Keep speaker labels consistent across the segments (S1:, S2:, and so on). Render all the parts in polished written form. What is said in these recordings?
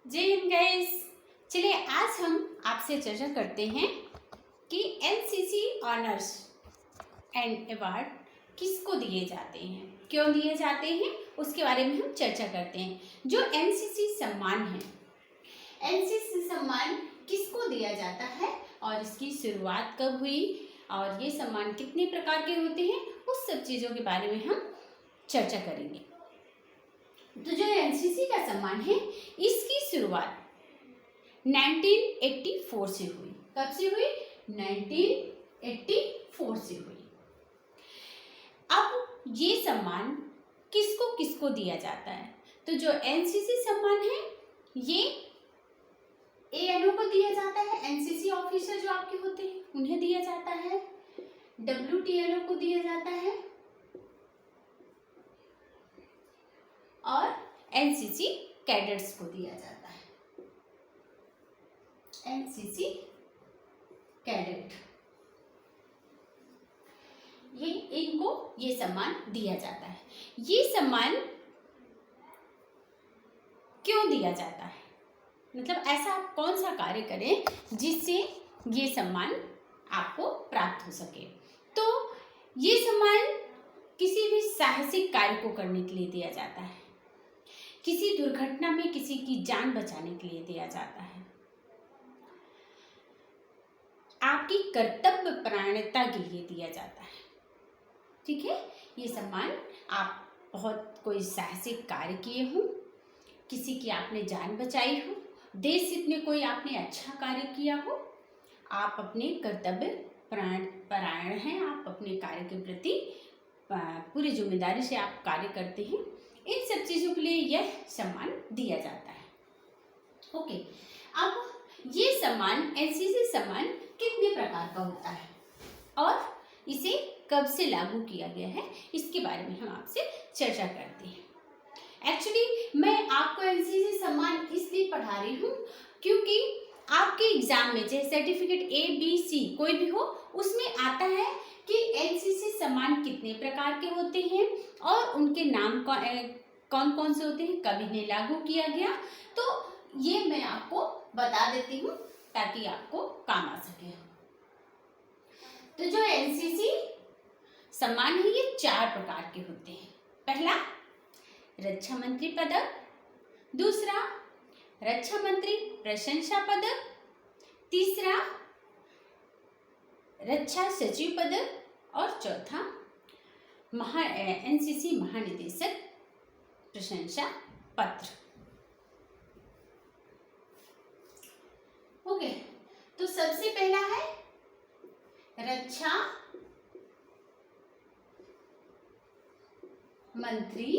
S1: जय हिंद गाइस। चलिए आज हम आपसे चर्चा करते हैं कि एनसीसी ऑनर्स एंड अवार्ड किसको दिए जाते हैं, क्यों दिए जाते हैं, उसके बारे में हम चर्चा करते हैं। जो एनसीसी सम्मान है, एनसीसी सम्मान किसको दिया जाता है और इसकी शुरुआत कब हुई और ये सम्मान कितने प्रकार के होते हैं, उस सब चीज़ों के बारे में हम चर्चा करेंगे। तो जो एनसीसी का सम्मान है, इसकी शुरुआत 1984 से हुई। कब से हुई? 1984 से हुई। अब ये सम्मान किसको किसको दिया जाता है? तो जो एनसीसी सम्मान है ये एएनओ को दिया जाता है, एनसीसी ऑफिसर जो आपके होते हैं उन्हें दिया जाता है, डब्ल्यूटीएलओ को दिया जाता है और एनसीसी कैडेट्स को दिया जाता है। एनसीसी कैडेट, इनको ये सम्मान दिया जाता है। ये सम्मान क्यों दिया जाता है? मतलब ऐसा आप कौन सा कार्य करें जिससे ये सम्मान आपको प्राप्त हो सके। तो ये सम्मान किसी भी साहसिक कार्य को करने के लिए दिया जाता है, किसी दुर्घटना में किसी की जान बचाने के लिए दिया जाता है, आपकी कर्तव्य परायणता के लिए दिया जाता है। ठीक है, ये सम्मान आप बहुत कोई साहसिक कार्य किए हो, किसी की आपने जान बचाई हो, देश हित में कोई आपने अच्छा कार्य किया हो, आप अपने कर्तव्य परायण हैं, आप अपने कार्य के प्रति पूरी जिम्मेदारी से आप कार्य करते हैं, इन सब चीज़ों के लिए यह सम्मान दिया जाता है। ओके, अब ये सम्मान एनसीसी सम्मान कितने प्रकार का होता है और इसे कब से लागू किया गया है, इसके बारे में हम आपसे चर्चा करते हैं। एक्चुअली मैं आपको एनसीसी सम्मान इसलिए पढ़ा रही हूँ क्योंकि आपके एग्जाम में चाहे सर्टिफिकेट ए बी सी कोई भी हो, उसमें आता है कि एनसीसी सम्मान कितने प्रकार के होते हैं और उनके नाम कौन कौन से होते हैं, कब इन्हें लागू किया गया। तो ये मैं आपको बता देती हूँ ताकि आपको काम आ सके। तो जो एनसीसी सम्मान है ये 4 प्रकार के होते हैं। पहला, रक्षा मंत्री पदक। दूसरा, रक्षा मंत्री प्रशंसा पदक। तीसरा, रक्षा सचिव पदक और चौथा, एनसीसी महानिदेशक प्रशंसा पत्र। ओके, तो सबसे पहला है रक्षा मंत्री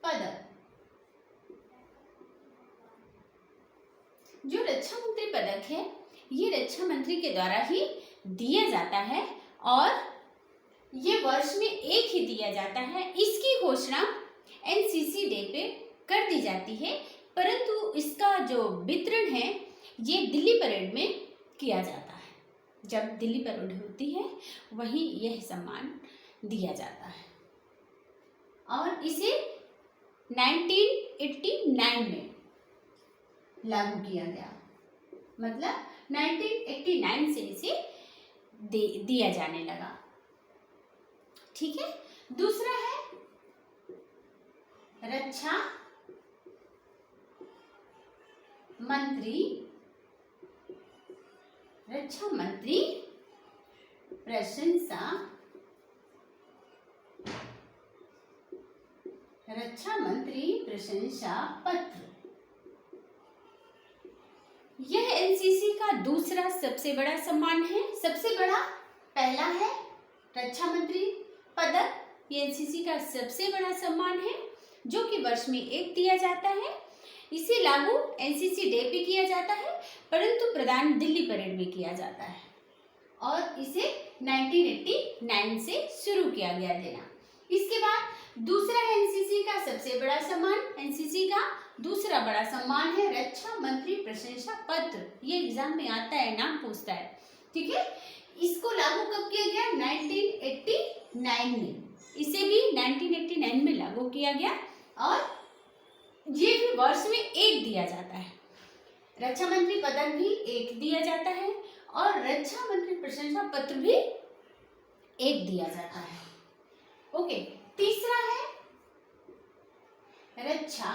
S1: पदक। जो रक्षा मंत्री पदक है ये रक्षा मंत्री के द्वारा ही दिया जाता है और ये वर्ष में एक ही दिया जाता है। इसकी घोषणा एनसीसी डे पे कर दी जाती है, परंतु इसका जो वितरण है ये दिल्ली परेड में किया जाता है। जब दिल्ली परेड होती है वहीं यह सम्मान दिया जाता है और इसे 1989 में लागू किया गया, मतलब 1989 से इसे दिया जाने लगा। ठीक है, दूसरा है रक्षा मंत्री प्रशंसा पत्र। यह एनसीसी का दूसरा सबसे बड़ा सम्मान है। सबसे बड़ा पहला है रक्षा मंत्री पदक, ये एनसीसी का सबसे बड़ा सम्मान है जो कि वर्ष में एक दिया जाता है। इसे लागू एनसीसी डे पे किया जाता है, परंतु प्रदान दिल्ली परेड में किया जाता है और इसे 1989 से शुरू किया गया देना। इसके बाद दूसरा एनसीसी का सबसे बड़ा सम्मान, एनसीसी का दूसरा बड़ा सम्मान है रक्षा मंत्री प्रशंसा पत्र। ये एग्जाम में आता है, नाम पूछता है। ठीक है, इसको लागू कब किया गया? 1989 में। इसे भी 1989 में लागू किया गया और ये भी वर्ष में एक दिया जाता है। रक्षा मंत्री पदक भी एक दिया जाता है और रक्षा मंत्री प्रशंसा पत्र भी एक दिया जाता है। ओके, तीसरा है रक्षा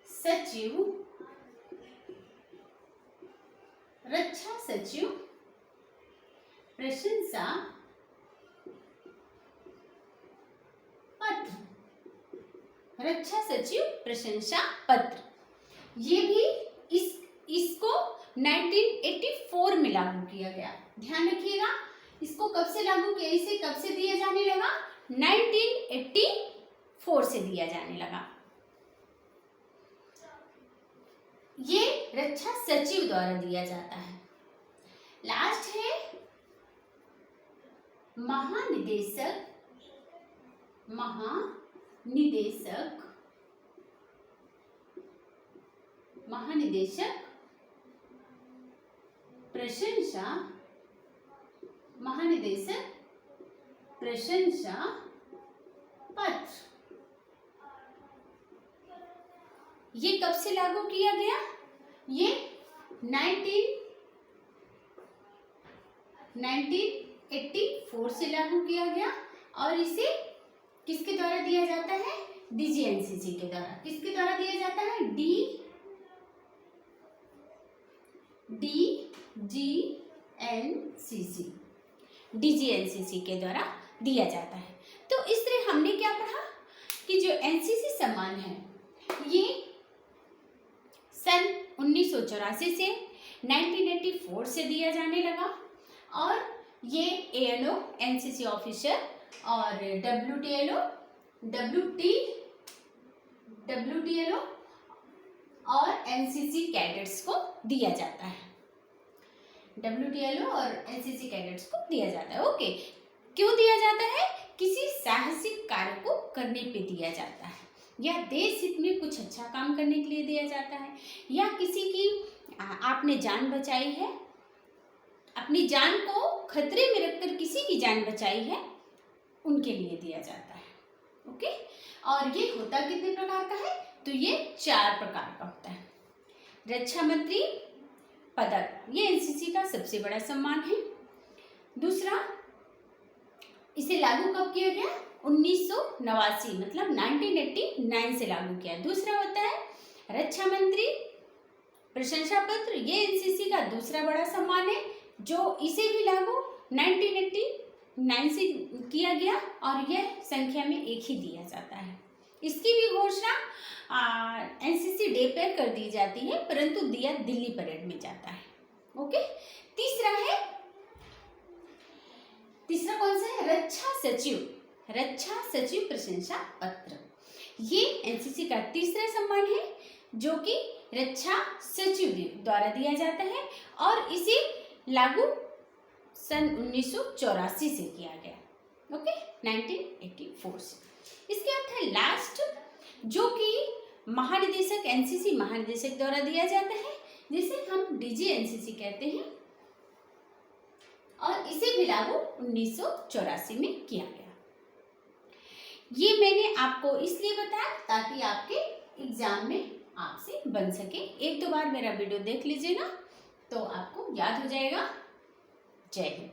S1: सचिव, रक्षा सचिव प्रशंसा पत्र, रक्षा सचिव प्रशंसा पत्र। ये भी इसको 1984 में लागू किया गया। ध्यान रखिएगा, इसको कब से लागू किया, इसे कब से दिया जाने लगा, 1984 से दिया जाने लगा। ये रक्षा सचिव द्वारा दिया जाता है। लास्ट है महानिदेशक, महानिदेशक, महानिदेशक प्रशंसा, महानिदेशक प्रशंसा पत्र। ये कब से लागू किया गया, ये 1984 से लागू किया गया और इसे किसके द्वारा दिया जाता है, DGNCC के द्वारा। किसके द्वारा दिया जाता है, DGNCC के द्वारा दिया जाता है। तो इस तरह हमने क्या पढ़ा कि जो NCC सम्मान है ये सन 1984 से 1984 से दिया जाने लगा और ये ANO NCC ऑफिसर और WTLO और NCC कैडेट्स को दिया जाता है। WTLO और NCC कैडेट्स को दिया जाता है। ओके, क्यों दिया जाता है, किसी साहसिक कार्य को करने पे दिया जाता है या देश हित में कुछ अच्छा काम करने के लिए दिया जाता है या किसी की आपने जान बचाई है, अपनी जान को खतरे में रखकर किसी की जान बचाई है, उनके लिए दिया जाता है। ओके, और ये होता कितने प्रकार का है, तो ये 4 प्रकार का होता है। रक्षा मंत्री पदक, ये NCC का सबसे बड़ा सम्मान है। दूसरा, इसे लागू कब किया गया, 1989 मतलब 1989 से लागू किया। दूसरा होता है रक्षा मंत्री प्रशंसा पत्र, ये NCC का दूसरा बड़ा सम्मान है जो इसे भी लागू 1989 से किया गया और यह संख्या में एक ही दिया जाता है। इसकी भी घोषणा NCC डे पर कर दी जाती है, परंतु दिया दिल्ली परेड में जाता है। ओके, तीसरा कौन सा है, रक्षा सचिव प्रशंसा पत्र। ये NCC का तीसरा सम्मान है जो कि रक्षा सचिव द्वारा दिया जाता है और इसे लागू सन 1984 से किया गया। ओके, 1984 से। इसके बाद है लास्ट, जो कि महानिदेशक NCC महानिदेशक द्वारा दिया जाता है, जिसे हम DGNCC कहते हैं और इसे भी लागू 1984 में किया गया। ये मैंने आपको इसलिए बताया ताकि आपके एग्जाम में आपसे बन सके। 1-2 बार मेरा वीडियो देख लीजिएगा तो आपको याद हो जाएगा। जय हिंद।